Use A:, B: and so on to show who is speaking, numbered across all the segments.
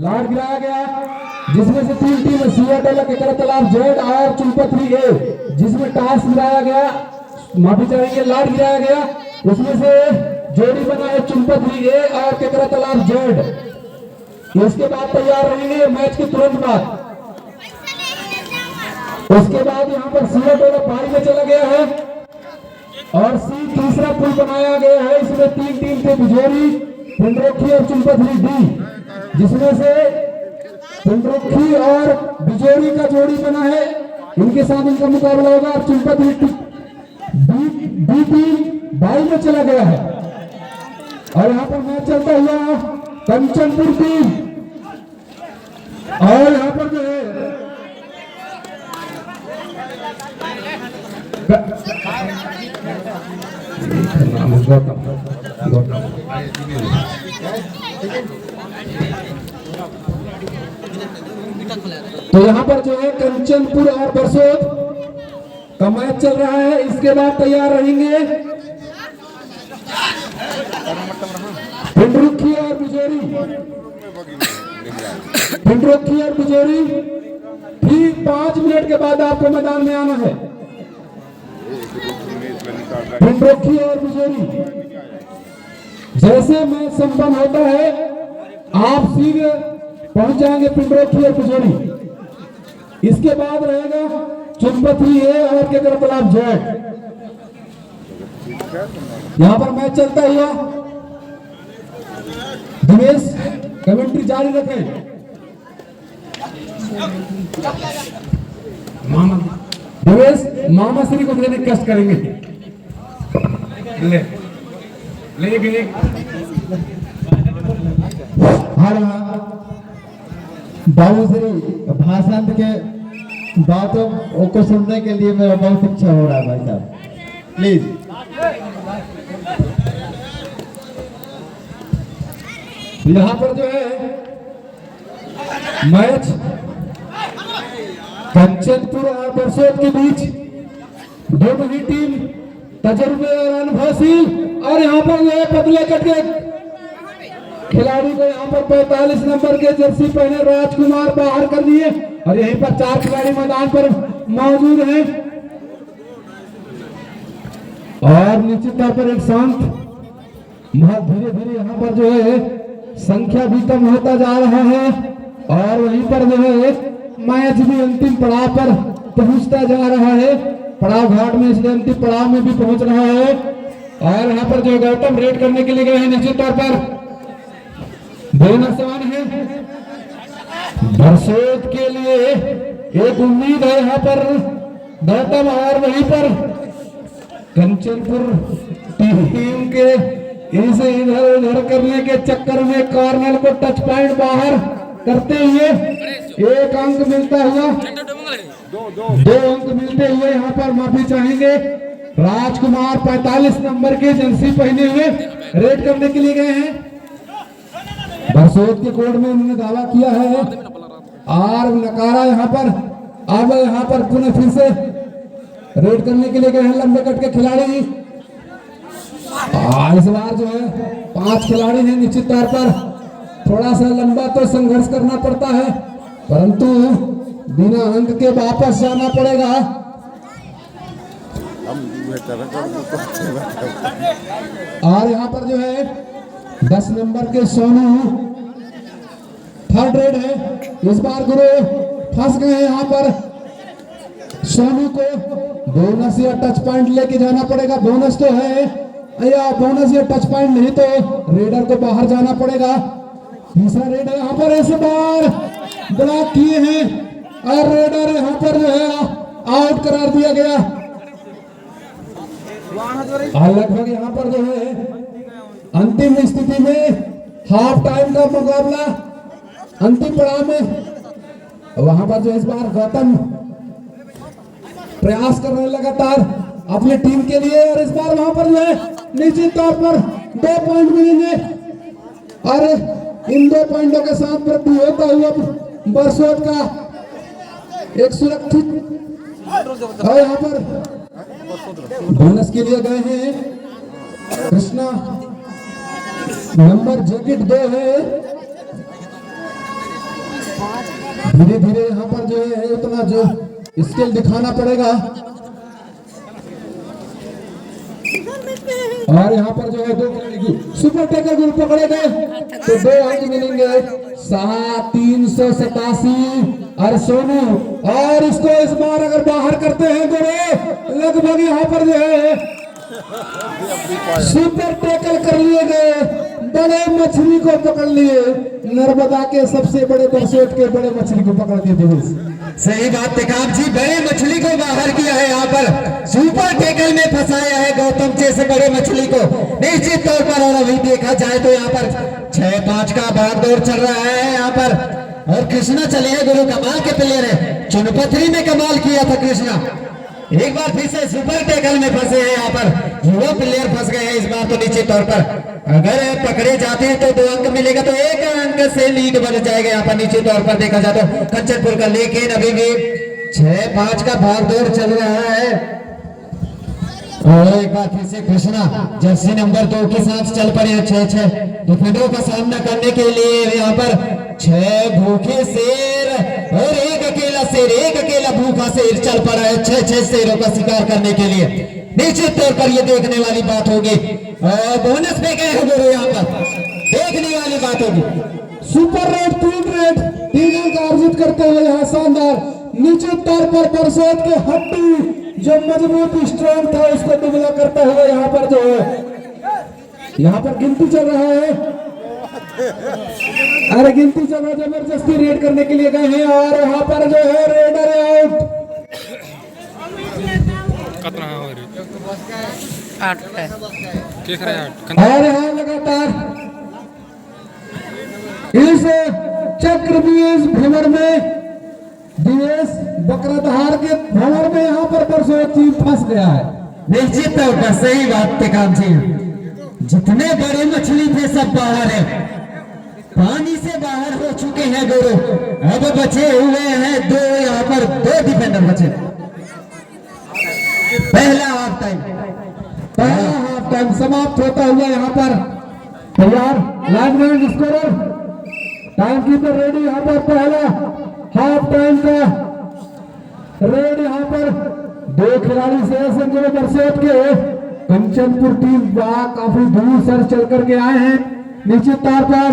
A: लाट गिराया गया, जिसमें से 3 टीम सियाटल केकरा तालाब जेड और चुंपथरी ए, जिसमें टॉस गिराया गया, माफी चाहेंगे लाट गिराया गया, उसमें से जोड़ी बना है चुंपथरी ए और केकरा तालाब जेड। इसके बाद तैयार रहेंगे मैच के तुरंत बाद। उसके बाद यहाँ पर सियाटल पारी में चला गया है और सी तीसरा पुल बनाया गया है। इसमें 3 टीम थे बिजोरी, पिंडरोखी और चुंपथरी डी, जिसमें से पिंडरोखी और बिजोरी का जोड़ी बना है, इनके साथ इनका मुकाबला होगा। और चुंपथरी डी टीम बाई में चला गया है और यहाँ पर मैच चलता हुआ कंचनपुर टीम और यहाँ पर जो है तो यहाँ पर जो है कंचनपुर और बरसोत का मैच चल रहा है। इसके बाद तैयार रहेंगे पिंडरुखी और बिजोरी, पिंडरुखी और बिजोरी। ठीक 5 मिनट के बाद आपको मैदान में आना है। पिंडरुखी और बिजोरी जैसे मैच संपन्न होता है आप सीधे पहुंच जाएंगे पिंडरुखी और बिजोरी। इसके बाद रहेगा चुंपथरी ए और केकरा तालाब जेड। यहाँ पर मैच चलता हुआ दिनेश कमेंट्री जारी रखें। मामा दिनेश मामा श्री को देने कष्ट करेंगे। ले गए बाबूश्री भाषण के बातों को सुनने के लिए मेरा बहुत इच्छा हो रहा है भाई साहब, प्लीज। यहाँ पर जो है मैच कंचनपुर और बरसोत के बीच, दोनों ही टीम तजुर्बे और अनुभवशील। और यहाँ पर जो है पतले कट के खिलाड़ी को यहाँ पर 45 नंबर के जर्सी पहने राजकुमार बाहर कर दिए और यहीं पर 4 खिलाड़ी मैदान पर मौजूद हैं। और निश्चित तौर पर एक शांत धीरे धीरे यहाँ पर जो है संख्या भी कम होता जा रहा है और वहीं पर जो है मैच भी अंतिम पड़ाव पर पहुंचता जा रहा है। पड़ाव घाट में, इसलिए अंतिम पड़ाव में भी पहुंच रहा है। और यहाँ पर जो गौतम रेड करने के लिए गए हैं, निश्चित तौर पर बोनस समान है बरसोत के लिए। एक उम्मीद है यहाँ पर गौतम और वहीं पर कंचनपुर टीम के इसे इधर उधर करने के चक्कर में कॉर्नर को टच पॉइंट बाहर करते हुए 1 अंक मिलता हुआ, 2 अंक मिलते हुए यहाँ पर माफी चाहेंगे राजकुमार 45 नंबर के जर्सी पहने हुए रेड करने के लिए गए हैं। बरसोत के कोर्ट में उन्होंने दावा किया है और नकारा यहाँ पर। अब यहाँ पर पुनः फिर से रेड करने के लिए गए हैं लंबे कट के खिलाड़ी। इस बार जो है 5 खिलाड़ी हैं। निश्चित तौर पर थोड़ा सा लंबा तो संघर्ष करना पड़ता है, परंतु बिना अंक के वापस जाना पड़ेगा। और यहाँ पर जो है 10 नंबर के सोनू थर्ड रेड है। इस बार गुरु फंस गए हैं। यहाँ पर सोनू को बोनस या टच पॉइंट लेके जाना पड़ेगा। बोनस तो है या बोनस या टच पॉइंट नहीं तो रेडर को बाहर जाना पड़ेगा। तीसरा रेड है यहाँ पर, इस बार ब्लॉक किए हैं और रेडर यहाँ पर जो है आउट करार दिया गया। लगभग यहाँ पर जो है अंतिम स्थिति में हाफ टाइम का मुकाबला अंतिम पड़ाव में। वहां पर जो इस बार गौतम प्रयास कर रहे हैं लगातार अपनी टीम के लिए और इस बार वहां पर जो है निश्चित तौर पर 2 पॉइंट मिलेंगे और इन 2 पॉइंटों के साथ वृद्धि होता हुआ बरसोत का एक सुरक्षित। और यहाँ पर बोनस के लिए गए हैं कृष्णा, नंबर जैकेट 2 है धीरे धीरे यहाँ पर जो है उतना जो स्किल दिखाना पड़ेगा। और यहाँ पर जो है 2 खिलाड़ी सुपर टेकर गुरु पकड़े गए तो 2 अंक मिलेंगे। 387 और सोनू, और इसको इस बार अगर बाहर करते हैं गुरु लगभग यहाँ पर जो है सुपर टेकल कर लिए गए, बड़े मछली को पकड़ लिए। नर्मदा के सबसे बड़े बरसोट के बड़े मछली को पकड़ दिए।
B: सही बात टेकाम जी, बड़े मछली को बाहर किया है, यहाँ पर सुपर टेकल में फंसाया है गौतम जैसे बड़े मछली को निश्चित तौर पर। और अभी देखा जाए तो यहाँ पर 6-5 का भागदौड़ चल रहा है यहाँ पर। और कृष्णा चले हैं गुरु, कमाल के प्लेयर है, चुनपथरी में कमाल किया था कृष्णा। एक बार फिर से सुपर टेकल में फंसे हैं यहाँ पर, युवा प्लेयर फंस गए हैं इस बार तो निश्चित तौर पर। अगर पकड़े जाते हैं तो 2 अंक मिलेगा, तो 1 अंक से लीड बढ़ जाएगा यहाँ पर निश्चित तौर पर देखा जाए तो कंचनपुर का। लेकिन अभी भी 6-5 का भागदौड़ चल रहा है। और एक बार फिर से कृष्णा जर्सी नंबर 2 के साथ चल पड़े हैं। 6-6 डिफेंडरों का सामना करने के लिए यहाँ पर 6 भूखे शेर और एक अकेला शेर, एक अकेला भूखा शेर चल पड़ा है 6-6 शेरों का शिकार करने के लिए। निश्चित तौर पर ये देखने वाली बात होगी। और बोनस पे गए हैं गुरु, यहाँ पर देखने वाली बात होगी।
A: सुपर रेड 3 अंक अर्जित करते हुए यहाँ शानदार निश्चित तौर पर बरसात के हड्डी जो मजबूत स्ट्रॉन्ग था उसको दुबला करता हुआ यहाँ पर जो है यहाँ पर गिनती चल रहा है। अरे गिनती चल रहा, जबरदस्ती रेड करने के लिए गए हैं और यहाँ पर जो है रेडर आउट। और यहाँ लगातार इस चक्रव्यूह भ्रमण में दिनेश बकराधार के भंवर में यहाँ पर बरसोती फंस गया है।
B: निश्चित तौर पर सही बात टेकाम जी, जितने बड़े मछली थे सब बाहर है, पानी से बाहर हो चुके हैं गुरु। अब बचे हुए हैं 2, यहाँ पर 2 डिफेंडर बचे। पहला हाफ टाइम समाप्त होता हुआ यहाँ पर तैयार, lineman scorer time keeper ready. यहाँ पर पहला हाफ टाइम का रेड यहाँ पर 2 खिलाड़ी शेष हैं जो बरसेट के कंचनपुर टीम काफी दूर सर चल करके आए हैं। निश्चित तौर पर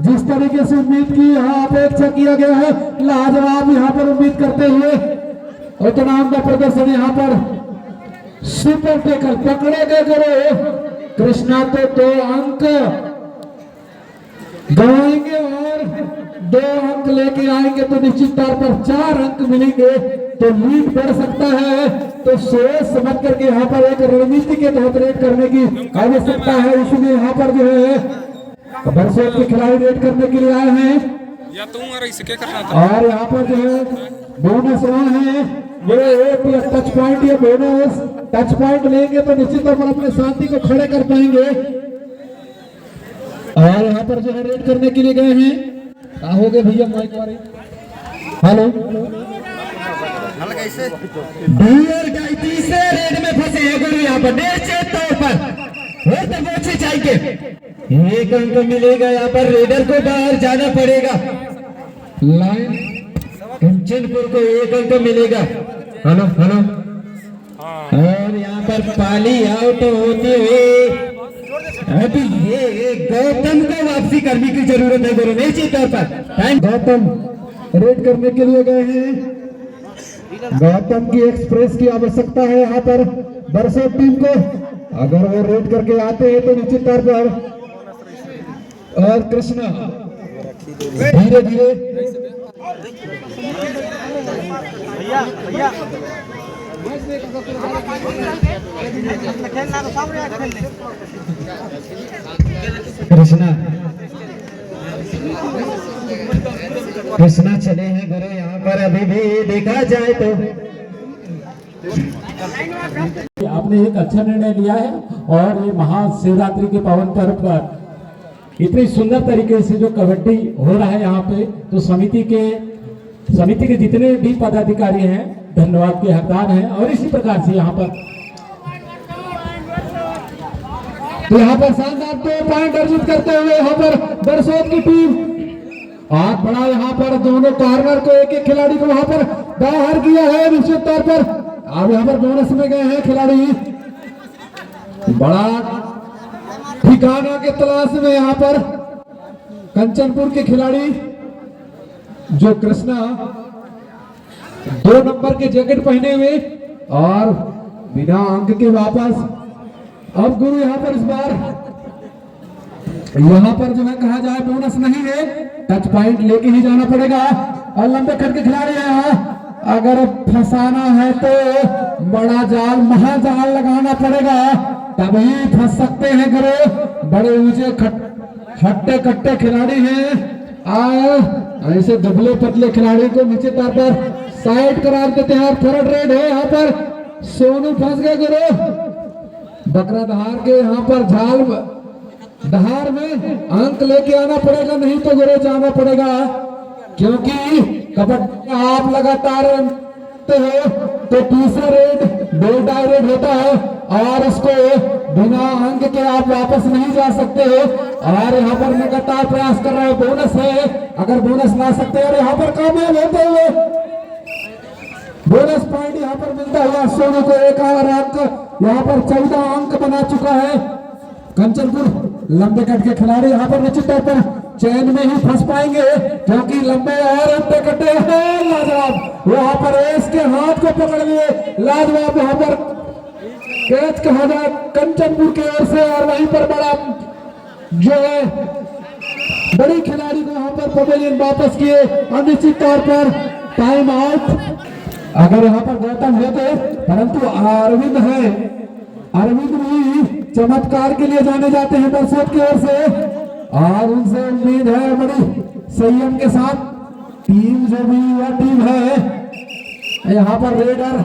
B: जिस तरीके से उम्मीद की यहाँ अपेक्षा किया गया है, लाजवाब यहाँ पर उम्मीद करते हुए उतना का प्रदर्शन यहाँ पर सुपर टेकल पकड़े गए गुरु। कृष्णा तो 2 अंक गवाएंगे और 2 अंक लेके आएंगे तो निश्चित तौर पर 4 अंक मिलेंगे तो लीड बढ़ सकता है। तो सोच समझ करके यहाँ पर एक रणनीति के तहत रेड करने की आवश्यकता है, इसलिए यहाँ पर जो है बरसेट के खिलाड़ी रेड करने के लिए आए हैं।
C: या करना
A: और यहाँ पर जो है बोनस है वो एक टच पॉइंट या बोनस टच पॉइंट लेंगे तो निश्चित तौर पर अपने साथी को खड़े कर पाएंगे। और यहाँ पर जो है रेड करने के लिए गए हैं। क्या हो गए भैया माइक वाले? हेलो
B: तीसरे रेड में फंसे हैं गुरु यहाँ पर निश्चित तौर पर। चाहिए 1 अंक मिलेगा यहाँ पर, रेडर को बाहर जाना पड़ेगा।
A: लाइन
B: कंचनपुर को 1 अंक मिलेगा। हेलो और यहाँ पर पाली आउट होते हुए अभी ये गौतम को वापसी करने की जरूरत है गुरु निश्चित तौर पर।
A: गौतम रेड करने के लिए गए हैं। गौतम की एक्सप्रेस की आवश्यकता है यहाँ पर बरसेट टीम को। अगर वो रेड करके आते हैं तो निश्चित तौर पर। और कृष्णा धीरे धीरे
B: कृष्णा चले हैं गुरु यहाँ पर। अभी भी देखा जाए तो
D: आपने एक अच्छा निर्णय लिया है और ये महाशिवरात्रि के पावन पर्व पर इतनी सुंदर तरीके से जो कबड्डी हो रहा है यहाँ पे, तो समिति के जितने भी पदाधिकारी हैं धन्यवाद के हकदार हैं। और इसी प्रकार से यहाँ पर
A: शानदार 2 पॉइंट अर्जित करते हुए यहाँ पर बरसोत की टीम आज बड़ा यहाँ पर दोनों कॉर्नर को एक एक खिलाड़ी को वहां पर बाहर किया है निश्चित तौर पर। अब यहाँ पर बोनस में गए हैं खिलाड़ी, बड़ा ठिकाना के तलाश में यहाँ पर कंचनपुर के खिलाड़ी जो कृष्णा 2 नंबर के जैकेट पहने हुए और बिना अंक के वापस। अब गुरु यहाँ पर इस बार यहाँ पर जो है कहा जाए बोनस नहीं है, टच पॉइंट लेके ही जाना पड़ेगा। और लंबे खट के खिलाड़ी है यहाँ, अगर फंसाना है तो बड़ा जाल महाजाल लगाना पड़ेगा, तभी फंस सकते हैं गुरु। बड़े ऊंचे हट्टे कट्टे खिलाड़ी हैं, ऐसे दुबले पतले खिलाड़ी को नीचे तौर पर साइड करा देते हैं। और थर्ड रेड है यहाँ पर, सोनू फंस गए गुरु। बकरा दहार के यहाँ पर झाल दहार में अंक लेके आना पड़ेगा, नहीं तो गुरु जाना पड़ेगा, क्योंकि कबड्डी आप लगातार हो तो तीसरा रेड 2 रेड होता है और उसको बिना अंक के आप वापस नहीं जा सकते हो। और यहाँ पर लगातार प्रयास कर रहे हैं, बोनस है, अगर बोनस ला सकते हैं। और यहाँ पर कामयाब होते हुए बोनस पॉइंट यहाँ पर मिलता हुआ सोनू को 1 और अंक यहाँ पर 14 अंक बना चुका है कंचनपुर। लंबे कट के खिलाड़ी यहाँ पर निश्चित तौर पर चैन में ही फंस पाएंगे, क्योंकि लंबे और लंबे कटे हैं। लाजवाब वहां पर एस के हाथ को पकड़ लिए, लाजवाब वहां पर कैच कहा जाए कंचनपुर की ओर से। और वहीं पर बड़ा जो है बड़ी खिलाड़ी को यहाँ पर पवेलियन वापस किए। अनिश्चित तौर पर टाइम आउट, अगर यहाँ पर गौतम होते, परंतु अरविंद है, अरविंद भी चमत्कार के लिए जाने जाते हैं बरसोत की ओर से, और उनसे उम्मीद है बड़ी संयम के साथ। टीम जो भी वह टीम है यहाँ पर रेडर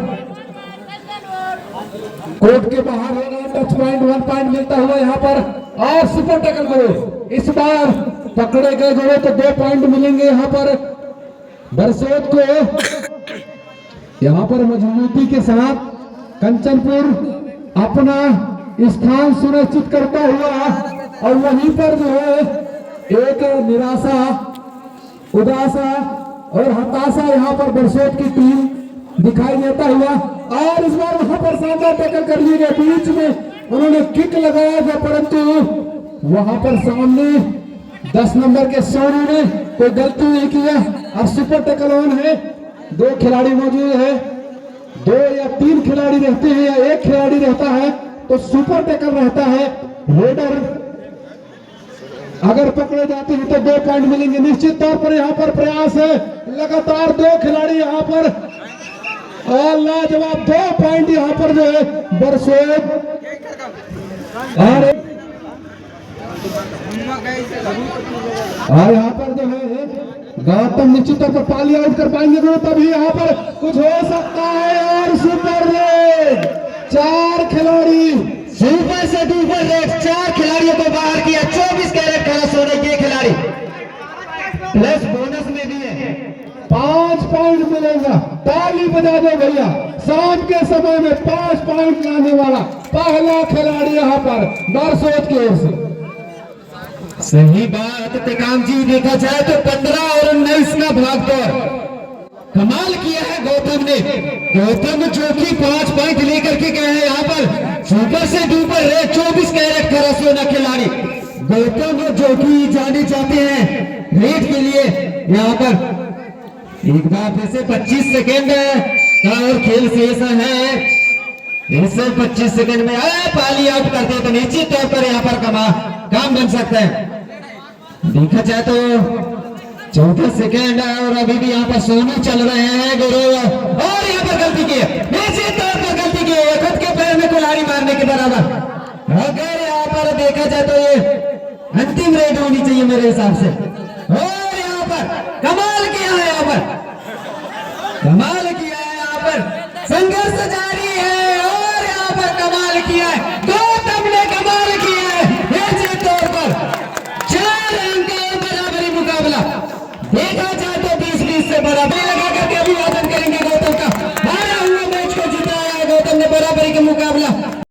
A: कोर्ट के बाहर होगा, टच पॉइंट 1 पॉइंट मिलता हुआ यहाँ पर। और सुपर टैकल करो, इस बार पकड़े गए गए तो 2 पॉइंट मिलेंगे यहाँ पर बरसोत को। यहाँ पर मजबूती के साथ कंचनपुर अपना स्थान सुनिश्चित करता हुआ, और वहीं पर जो है एक निराशा, उदासा और हताशा यहाँ पर बरसोत की टीम दिखाई देता हुआ। और इस बार वहां पर शानदार टैकल कर लिए गए, बीच में उन्होंने किक लगाया था, परंतु वहां पर सामने 10 नंबर के सोनू ने कोई गलती नहीं किया। अब सुपर टैकल ऑन है, 2 खिलाड़ी मौजूद है, 2 या 3 खिलाड़ी रहते हैं या 1 खिलाड़ी रहता है तो सुपर टैकल रहता है। रेडर अगर पकड़े जाते हैं तो 2 पॉइंट मिलेंगे निश्चित तौर पर। यहाँ पर प्रयास है, लगातार 2 खिलाड़ी यहाँ पर, और लाजवाब 2 पॉइंट यहाँ पर जो है बरसोत। और यहाँ पर जो है गौतम निश्चित तौर पर पाली आउट कर पाएंगे तो तभी यहाँ पर कुछ हो सकता है। और सुपर रेड 4 खिलाड़ी,
B: सुपर से डुपर रेड 4 खिलाड़ियों को बाहर किया। 24 कैरेट खड़ा सोने के खिलाड़ी प्लस बोनस में भी है,
A: 5 पॉइंट मिलेगा। ताली बजा दो भैया, शाम के समय में 5 पॉइंट लाने वाला पहला खिलाड़ी यहाँ पर बरसोत की ओर से।
B: सही बात टेकाम जी, देखा जाए तो 15 और 19 का भाग दौड़ कमाल किया है गौतम ने। गौतम जो कि 5 पॉइंट लेकर के गए हैं यहाँ पर सुपर से डुपर रेड 24 कैरेट खरा सोना खिलाड़ी गौतम जो कि जाने जाते हैं रेड के लिए। यहाँ पर एक बार फिर से 25 सेकेंड का और खेल शेष है। इससे 25 सेकेंड में पाली आउट करते तो निश्चित तौर पर यहाँ पर काम बन सकता है। देखा जाए तो 14 सेकेंड और अभी भी यहाँ पर सोनू चल रहे हैं गुरु, और यहाँ पर गलती की है, निश्चित तौर पर गलती की है, खुद के पैर में कुल्हाड़ी मारने के बराबर। अगर यहाँ पर देखा जाए तो ये अंतिम रेड होनी चाहिए मेरे हिसाब से।